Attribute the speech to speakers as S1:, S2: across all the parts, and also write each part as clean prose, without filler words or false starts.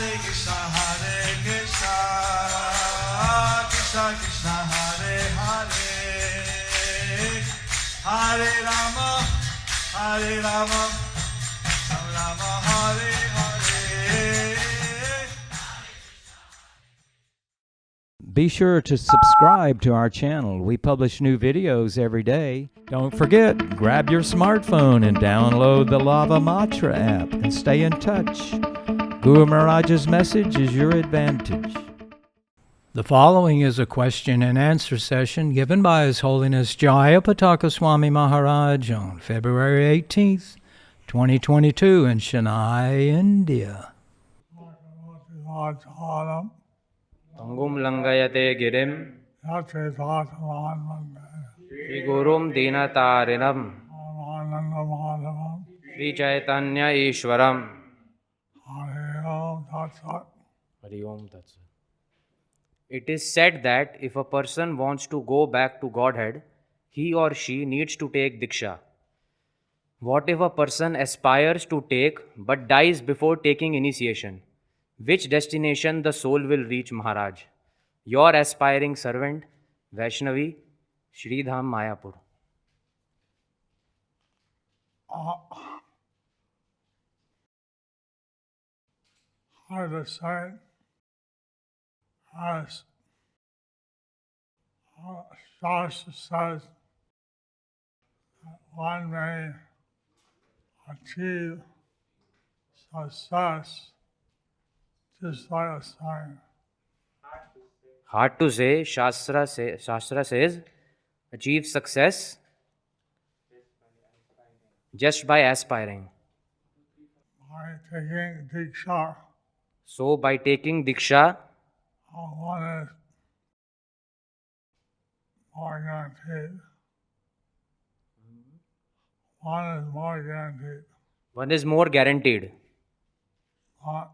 S1: Krishna Krishna Hare Hare, Hare Rama, Hare Rama, Rama Hare Hare.
S2: Be sure to subscribe to our channel. We publish new videos every day. Don't forget, grab your smartphone and download the Lava Matra app and stay in touch. Guru Mahārāja's message is your advantage. The following is a question and answer session given by His Holiness Jayapataka Swami Mahārāja on February 18th, 2022 in Chennai, India.
S3: Angum langayate girim Shri Gurum Dinatarinam Shri Chaitanya Ishwaram Hari Om Tat Sat. It is said that if a person wants to go back to Godhead, he or she needs to take Diksha. What if a person aspires to take but dies before taking initiation? Which destination the soul will reach, Mahārāj? Your aspiring servant, Vaishnavi, Sridham, Mayapur.
S4: I decide as Shastra says that one may achieve success just by a sign.
S3: Hard to say. Shastra says, achieve success just by aspiring.
S4: By taking Diksha,
S3: So by taking Diksha,
S4: one is more guaranteed. One is more guaranteed.
S3: one is more guaranteed.
S4: But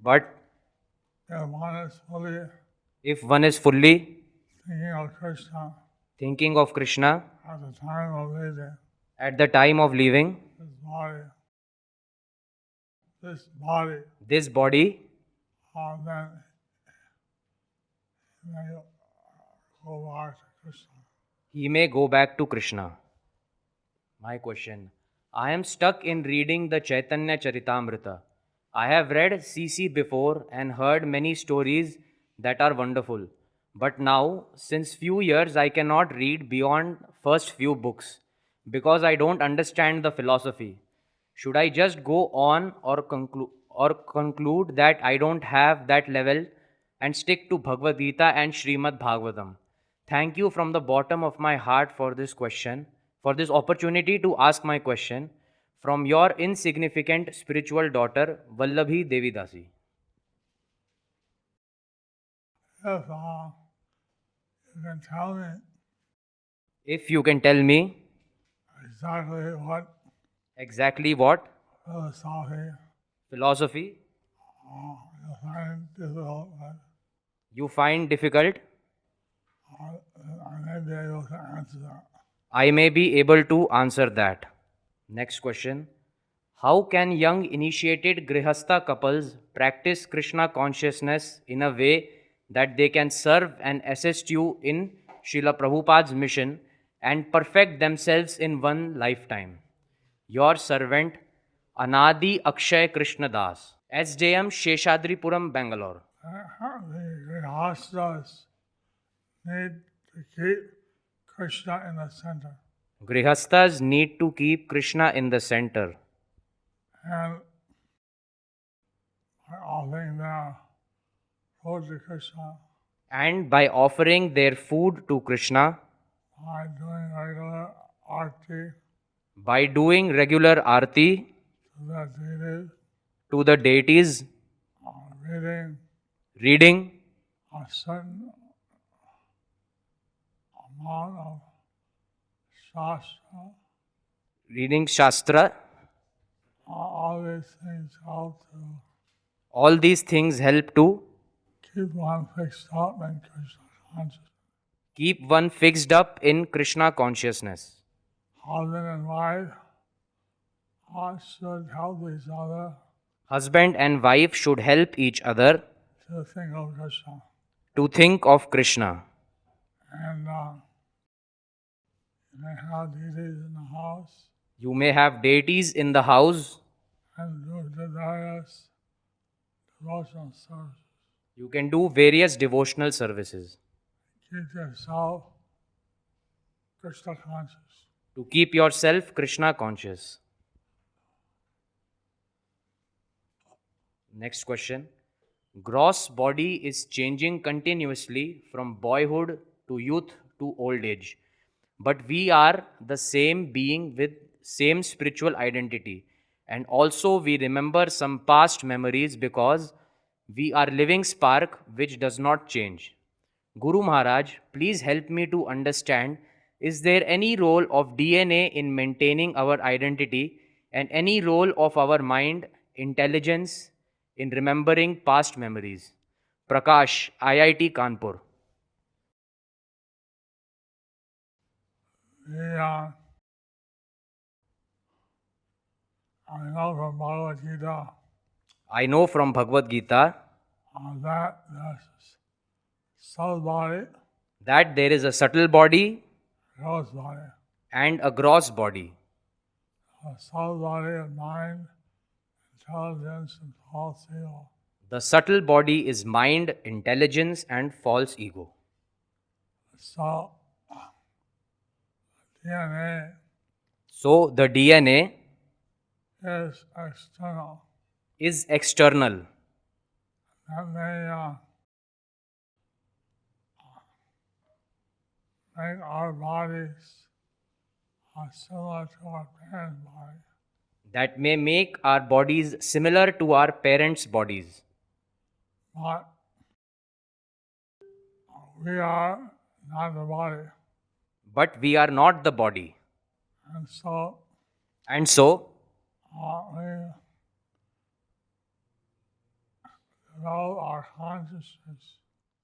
S3: But
S4: if one is fully
S3: if one is fully
S4: thinking of Krishna
S3: thinking of Krishna
S4: at the time of leaving
S3: at the time of leaving
S4: this body,
S3: this body,
S4: then may go back to Krishna.
S3: he may go back to Krishna. My question. I am stuck in reading the Chaitanya Charitamrita. I have read CC before and heard many stories that are wonderful. But now, since few years, I cannot read beyond first few books because I don't understand the philosophy. Should I just go on or conclude that I don't have that level and stick to Bhagavad Gita and Srimad Bhagavatam? Thank you from the bottom of my heart for this question, for this opportunity to ask my question from your insignificant spiritual daughter, Vallabhi Devidasi.
S4: If you can tell me
S3: If you can tell me
S4: exactly what
S3: exactly what
S4: philosophy
S3: you find difficult,
S4: I may be able to answer that.
S3: I may be able to answer that. Next question. How can young initiated Grihastha couples practice Krishna consciousness in a way that they can serve and assist you in Srila Prabhupada's mission and perfect themselves in one lifetime? Your servant, Anadi Akshay Krishna Das, SJM Sheshadripuram, Bangalore.
S4: The Grihasthas need to keep Krishna in the center.
S3: Grihasthas need to keep Krishna in the center.
S4: And by offering their food to Krishna,
S3: And by offering their food to Krishna,
S4: by doing regular arti
S3: by doing regular arti
S4: to the deities,
S3: to the deities,
S4: reading
S3: reading
S4: a certain amount of Shastra,
S3: reading Shastra,
S4: all these things help to
S3: all these things help to
S4: keep one fixed up in Krishna consciousness.
S3: keep one fixed up in Krishna consciousness.
S4: Husband and wife should help each other
S3: Husband and wife should help each other
S4: to think of Krishna.
S3: to think of Krishna.
S4: And you may have deities in the house
S3: You may have deities in the house.
S4: and do the various devotional services.
S3: You can do various devotional services
S4: Keep yourself Krishna conscious.
S3: to keep yourself Krishna conscious. Next question. Gross body is changing continuously from boyhood to youth to old age. But we are the same being with same spiritual identity. And also we remember some past memories because we are living spark which does not change. Guru Maharaj, please help me to understand, is there any role of DNA in maintaining our identity and any role of our mind, intelligence in remembering past memories? Prakash, IIT Kanpur.
S4: I know from Bhagavad Gita
S3: I know from Bhagavad Gita
S4: that there's subtle body,
S3: that there is a subtle body
S4: gross body.
S3: and a gross body.
S4: A subtle body of mind, intelligence, and false ego.
S3: The subtle body is mind, intelligence, and false ego.
S4: So, DNA
S3: So the DNA
S4: is external.
S3: is external.
S4: That may make our bodies similar to our parents' body.
S3: That may make our bodies similar to our parents' bodies.
S4: But we are not the body.
S3: But we are not the body.
S4: And so
S3: And so,
S4: we develop our consciousness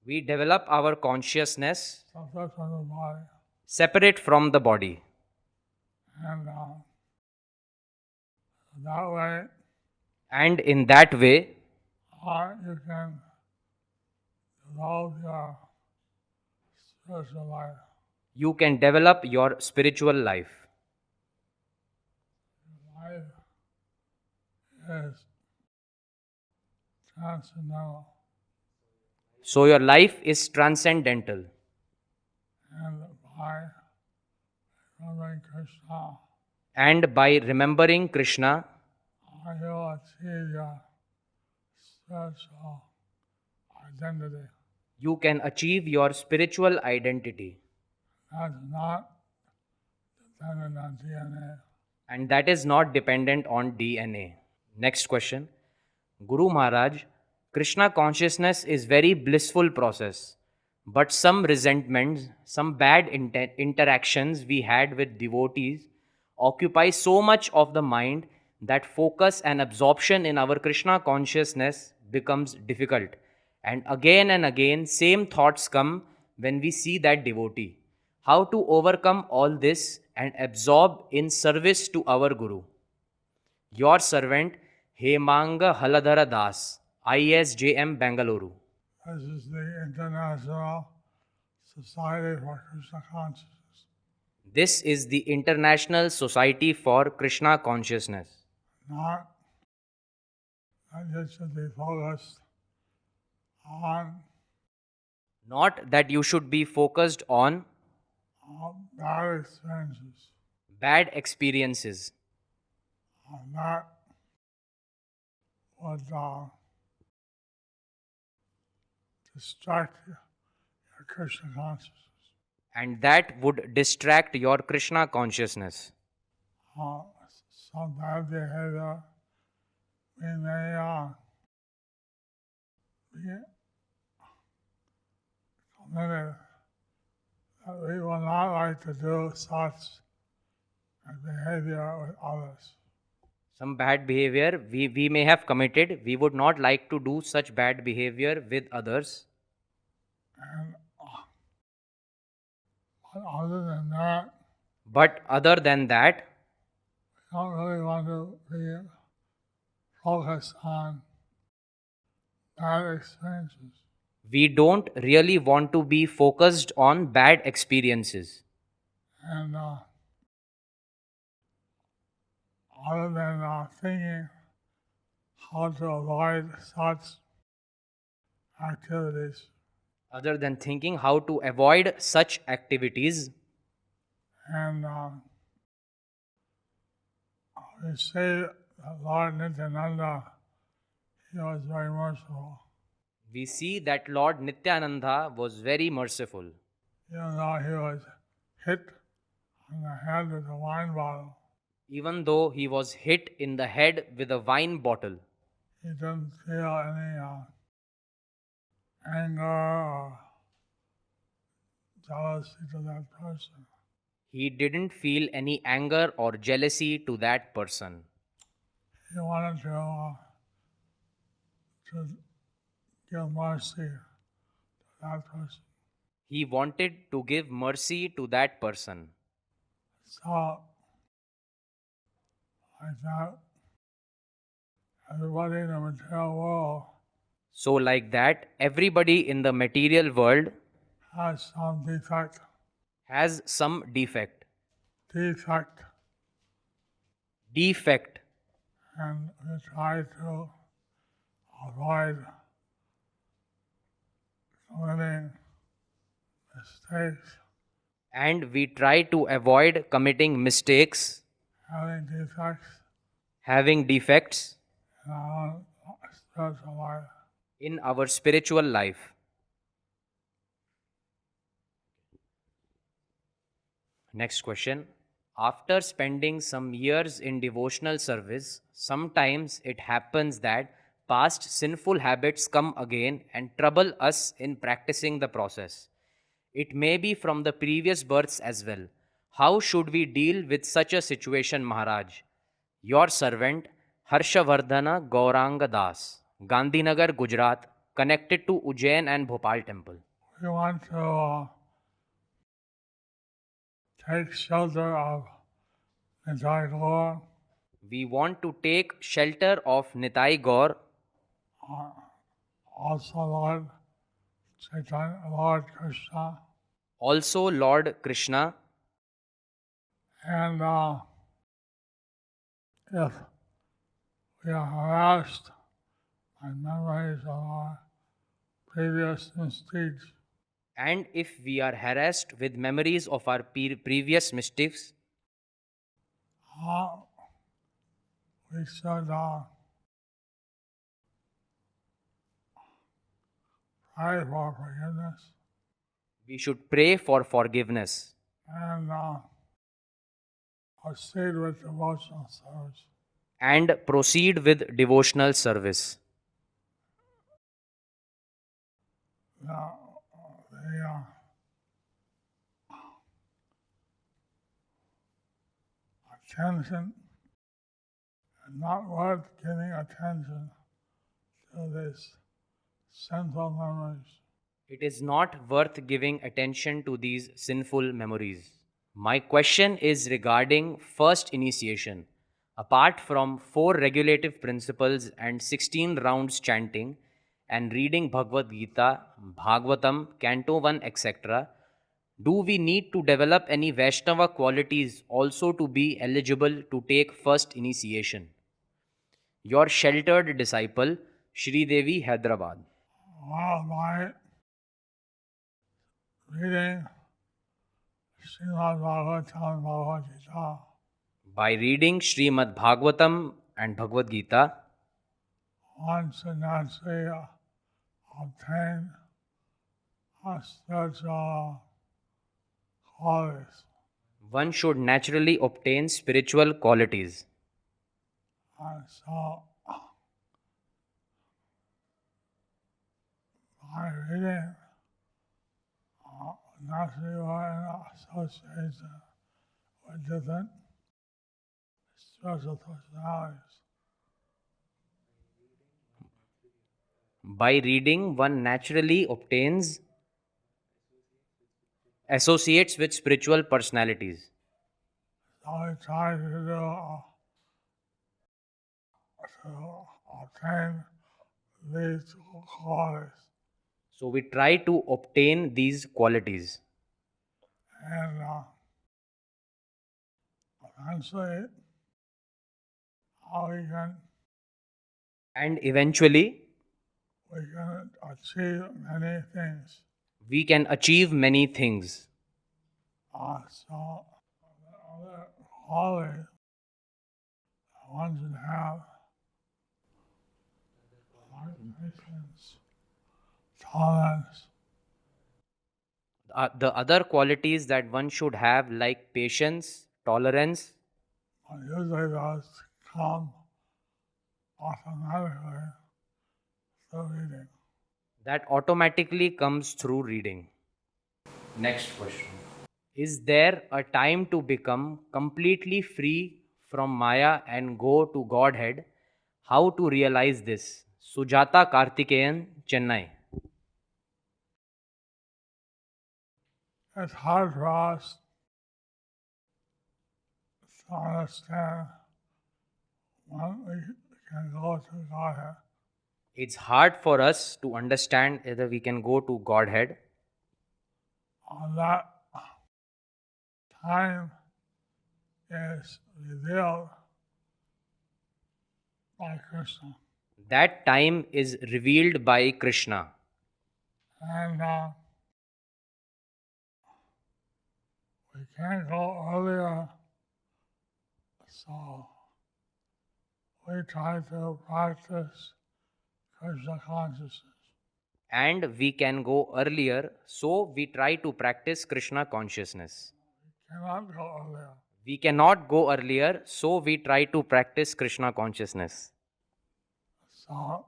S3: we develop our consciousness
S4: separate from the body.
S3: separate from the body.
S4: And that way,
S3: And in that way,
S4: you can develop your spiritual life.
S3: you can develop your spiritual life.
S4: Life is transcendental.
S3: So your life is transcendental.
S4: And by remembering Krishna,
S3: And by remembering Krishna,
S4: you will achieve your spiritual identity.
S3: you can achieve your spiritual identity.
S4: That's not dependent on DNA.
S3: And that is not dependent on DNA. Next question. Guru Maharaj, Krishna consciousness is very blissful process. But some resentments, some bad interactions we had with devotees occupy so much of the mind that focus and absorption in our Krishna consciousness becomes difficult. And again, same thoughts come when we see that devotee. How to overcome all this and absorb in service to our Guru? Your servant, Hemanga Haladhara Das, ISJM Bangalore.
S4: This is the International Society for Krishna Consciousness.
S3: This is the International Society for Krishna Consciousness.
S4: Not that you should be focused on
S3: Not that you should be focused on
S4: bad experiences.
S3: bad experiences.
S4: That would distract your Krishna consciousness.
S3: And that would distract your Krishna consciousness.
S4: Some bad behavior we may be committed that we will not like to do such behavior with others.
S3: Some bad behavior we may have committed, we would not like to do such bad behavior with others.
S4: And other than that,
S3: But other than that,
S4: we don't really want to be focus on bad experiences.
S3: We don't really want to be focused on bad experiences.
S4: And other than thinking how to avoid such activities,
S3: Other than thinking how to avoid such activities,
S4: and we say that Lord Nityananda, he was very merciful.
S3: we see that Lord Nityananda was very merciful.
S4: Even though he was hit on the head with a wine bottle,
S3: Even though he was hit in the head with a wine bottle,
S4: he didn't feel any anger or jealousy to that person.
S3: he didn't feel any anger or jealousy to that person.
S4: He wanted to give mercy to that person.
S3: He wanted to give mercy to that person.
S4: So, like that, everybody in the material world
S3: So, like that, everybody in the material world
S4: has some defect.
S3: has some defect.
S4: Defect.
S3: Defect.
S4: And we try to avoid committing mistakes,
S3: And we try to avoid committing mistakes,
S4: having defects
S3: having defects
S4: in our own spiritual life.
S3: in our spiritual life. Next question. After spending some years in devotional service, sometimes it happens that past sinful habits come again and trouble us in practicing the process. It may be from the previous births as well. How should we deal with such a situation, Maharaj? Your servant, Harshavardhana Gauranga Das, Gandhinagar, Gujarat, connected to Ujjain and Bhopal temple.
S4: We want to take shelter of Nitai Gaur,
S3: We want to take shelter of Nitai Gaur,
S4: also Lord Chaitanya, Lord Krishna,
S3: also Lord Krishna,
S4: and if we are harassed by memories of our previous misdeeds,
S3: and if we are harassed with memories of our previous mistakes,
S4: we should pray for forgiveness
S3: we should pray for forgiveness
S4: and proceed with devotional service.
S3: and proceed with devotional service.
S4: Now, the attention is not worth giving attention to these sinful memories.
S3: It is not worth giving attention to these sinful memories. My question is regarding first initiation. Apart from 4 regulative principles and 16 rounds chanting and reading Bhagavad Gita, Bhagavatam, Canto 1, etc., do we need to develop any Vaishnava qualities also to be eligible to take first initiation? Your sheltered disciple, Shri Devi, Hyderabad.
S4: Well, by reading Srimad Bhagavatam and Bhagavad Gita,
S3: By reading Srimad Bhagavatam and Bhagavad Gita,
S4: one should naturally obtain spiritual qualities.
S3: one should naturally obtain spiritual qualities.
S4: So, by reading, naturally we're in association with different spiritual personalities.
S3: By reading, one naturally obtains associates with spiritual personalities.
S4: So we try to do to obtain these qualities.
S3: So we try to obtain these qualities.
S4: And eventually, we can
S3: And eventually,
S4: achieve many things.
S3: we can achieve many things.
S4: So, the other qualities one should have like patience, tolerance,
S3: The other qualities that one should have, like patience, tolerance,
S4: but usually those come automatically through reading.
S3: that automatically comes through reading. Next question. Is there a time to become completely free from Maya and go to Godhead? How to realize this? Sujata Karthikeyan, Chennai.
S4: It's hard for us to understand when we can go to Godhead.
S3: It's hard for us to understand whether we can go to Godhead.
S4: On that time is revealed by Krishna.
S3: That time is revealed by Krishna.
S4: And we can't go earlier, so we try to practice Krishna consciousness.
S3: And we can go earlier, so we try to practice Krishna consciousness.
S4: Cannot go earlier.
S3: We cannot go earlier, so we try to practice Krishna consciousness.
S4: So,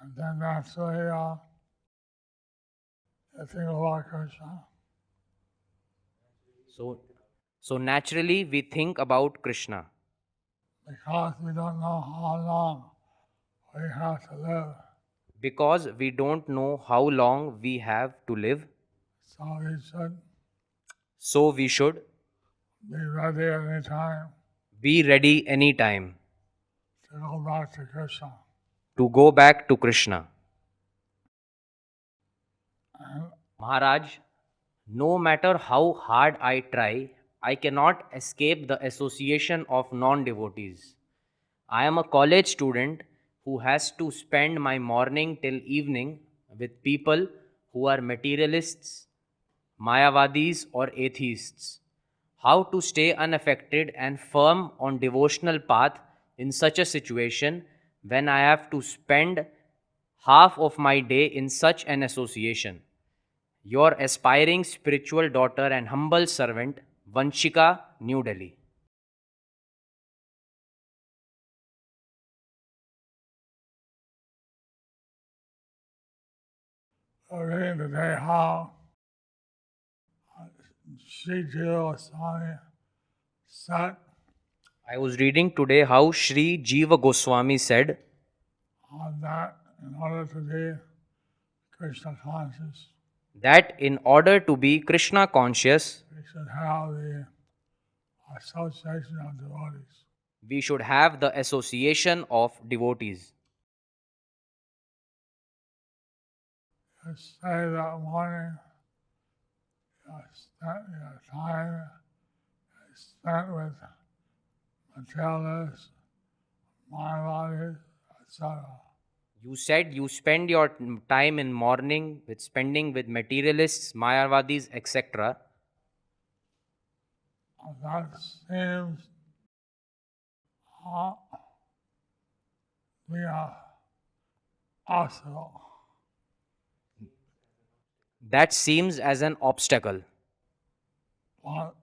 S4: and then naturally, you think about Krishna.
S3: So naturally we think about Krishna.
S4: Because we don't know how long we have to live.
S3: Because we don't know how long we have to live,
S4: So we should
S3: so we should
S4: be ready any time
S3: be ready anytime
S4: to go back to Krishna.
S3: to go back to Krishna.
S4: And
S3: Maharaj, no matter how hard I try, I cannot escape the association of non-devotees. I am a college student who has to spend my morning till evening with people who are materialists, Mayavadis, or atheists. How to stay unaffected and firm on devotional path in such a situation when I have to spend half of my day in such an association? Your aspiring spiritual daughter and humble servant, Vanshika, New Delhi.
S4: we're reading today how Sri Swami said
S3: I was reading today how Sri Jiva Goswami said
S4: that in order to be Krishna conscious,
S3: that in order to be Krishna conscious,
S4: we should have the association of devotees.
S3: we should have the association of devotees.
S4: You say that morning, your time is spent with materialists, Mahārājas, etc.
S3: You said you spend your time in morning with spending with materialists, Mayavadis, etc.
S4: That seems to be a obstacle.
S3: That seems as an obstacle.
S4: But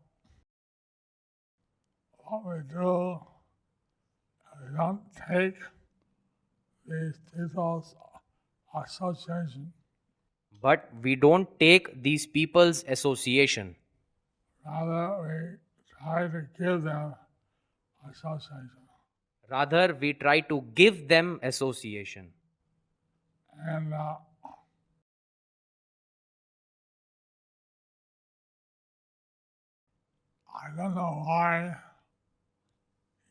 S4: what we do, we don't take these people's association.
S3: But we don't take these people's association.
S4: Rather, we try to give them association.
S3: Rather, we try to give them association.
S4: And I don't know why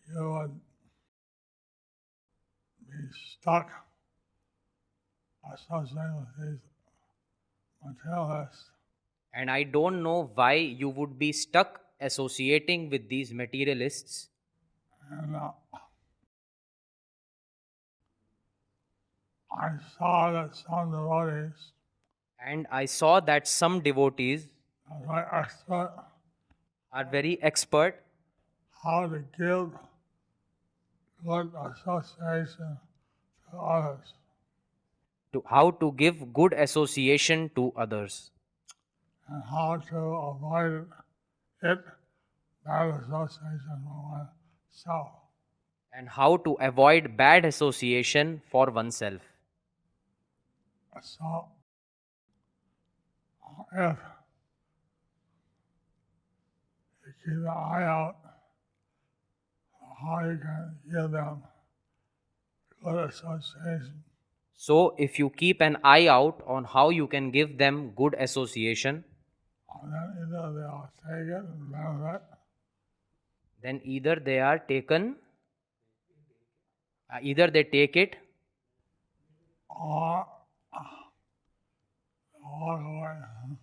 S4: you would be stuck associating with these materialists.
S3: And I don't know why you would be stuck associating with these materialists.
S4: And I saw that some devotees
S3: And I saw that some devotees
S4: are very expert
S3: are very expert
S4: how to give good association to others.
S3: to how to give good association to others
S4: And how to avoid it, bad association for oneself.
S3: and how to avoid bad association for oneself.
S4: So, if you keep an eye out for how you can give them good association,
S3: So, if you keep an eye out on how you can give them good association,
S4: then either they'll take it and benefit,
S3: then either they are taken, either they take it
S4: or walk away.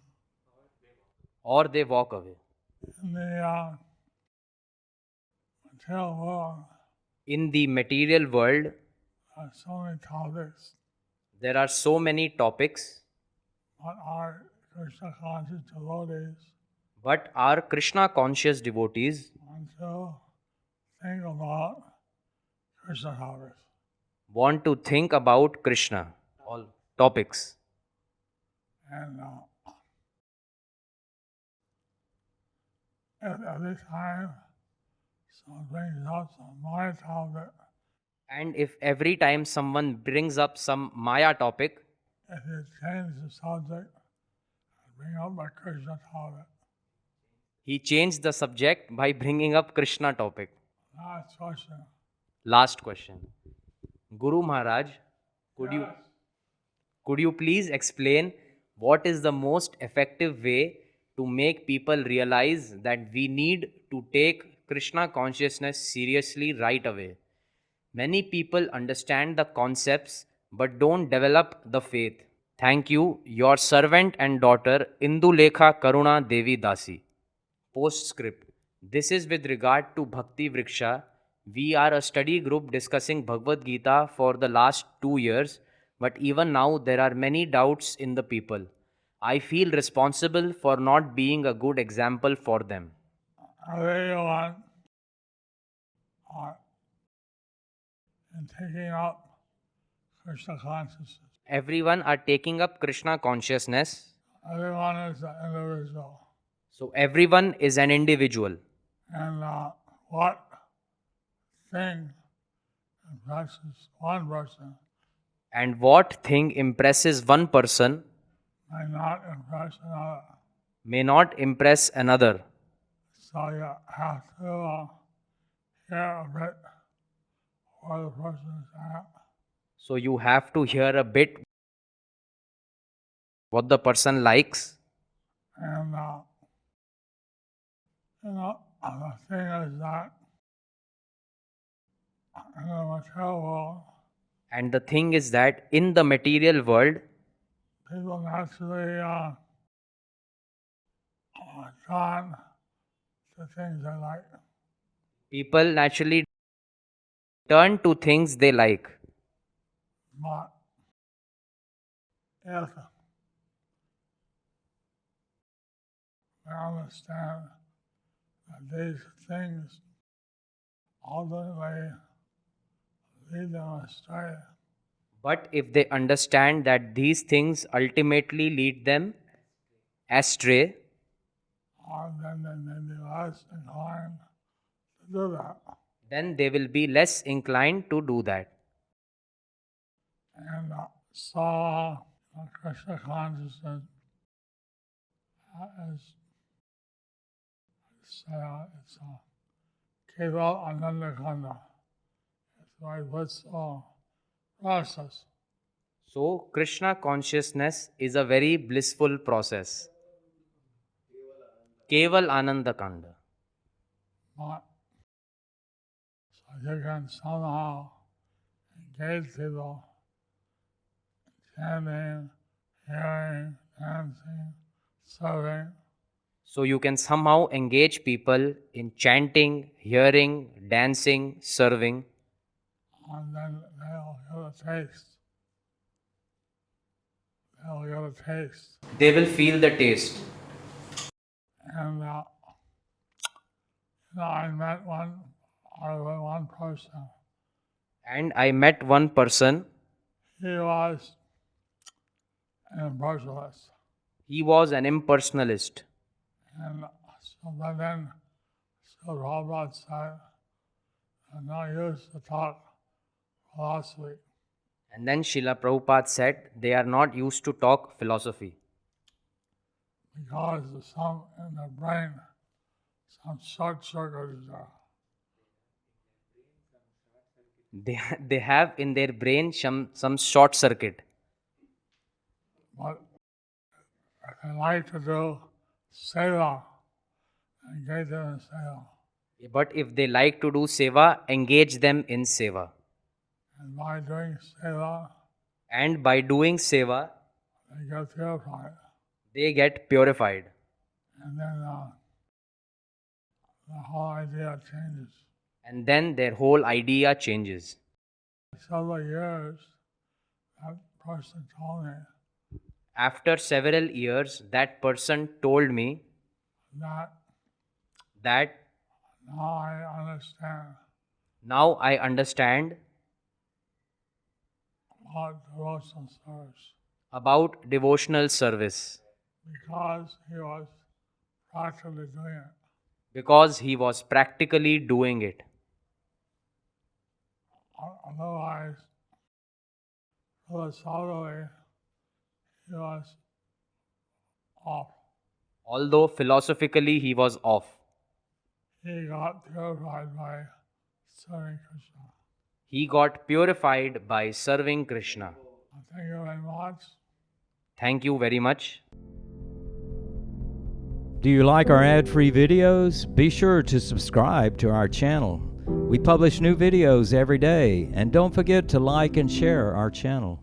S3: or they walk away.
S4: In the material world,
S3: In the material world,
S4: there are so many topics,
S3: there are so many topics,
S4: but our Krishna conscious devotees
S3: but our Krishna conscious devotees
S4: want to think about Krishna topics.
S3: want to think about Krishna, all topics.
S4: And if every time someone brings up some Maya topic,
S3: And if every time someone brings up some Maya topic,
S4: if you change the subject and bring up a Krishna topic,
S3: he changed the subject by bringing up Krishna topic.
S4: last question.
S3: Last question. Guru Maharaj, could you
S4: Yes.
S3: Could you please explain what is the most effective way to make people realize that we need to take Krishna consciousness seriously right away? Many people understand the concepts but don't develop the faith. Thank you, your servant and daughter Indulekha Karuna Devi Dasi. Postscript. This is with regard to Bhakti Vriksha. We are a study group discussing Bhagavad Gita for the last 2 years, but even now there are many doubts in the people. I feel responsible for not being a good example for them.
S4: Everyone in taking up Krishna consciousness.
S3: Everyone are taking up Krishna consciousness,
S4: Everyone is an individual.
S3: so everyone is an individual.
S4: And what thing impresses one person
S3: And what thing impresses one person
S4: may not impress another.
S3: may not impress another.
S4: So you have to hear a bit where the person is at,
S3: So you have to hear a bit what the person likes.
S4: and the thing is that in the material world,
S3: And the thing is that in the material world,
S4: people naturally drawn to things they like.
S3: people naturally turn to things they like.
S4: But if they understand that these things ultimately lead them astray,
S3: But if they understand that these things ultimately lead them astray,
S4: then they may be less inclined to do that.
S3: then they will be less inclined to do that.
S4: And so Krishna consciousness is it's Keval Ananda Kanda. It's like what's process.
S3: So, Krishna consciousness is a very blissful process. Keval Ananda Kanda.
S4: But so you can somehow engage people, chanting, hearing, dancing, serving.
S3: So you can somehow engage people in chanting, hearing, dancing, serving,
S4: And then they'll get a taste. They'll get a taste.
S3: they will feel the taste.
S4: And I met one person.
S3: And I met one person,
S4: He was an impersonalist.
S3: he was an impersonalist.
S4: And but then Prabhupada said, I'm not used to talk philosophy.
S3: And then Srila Prabhupada said, they are not used to talk philosophy.
S4: Because there's some in the brain, some short circuits there.
S3: They have in their brain some short circuit.
S4: But if they like to do seva, engage them in seva.
S3: But if they like to do seva, engage them in seva.
S4: And by doing seva,
S3: And by doing seva,
S4: they get purified.
S3: they get purified.
S4: And then the whole idea changes.
S3: And then their whole idea changes.
S4: Several years, that person told me
S3: After several years, that person told me
S4: that
S3: that
S4: now I understand
S3: now I understand
S4: about devotional service.
S3: about devotional service
S4: Because he was practically doing it.
S3: because he was practically doing it.
S4: Otherwise, philosophically, he was off.
S3: Although philosophically he was off.
S4: He got purified by serving Krishna.
S3: He got purified by serving Krishna.
S4: Thank you very much.
S3: Thank you very much.
S2: Do you like our ad-free videos? Be sure to subscribe to our channel. We publish new videos every day, and don't forget to like and share our channel.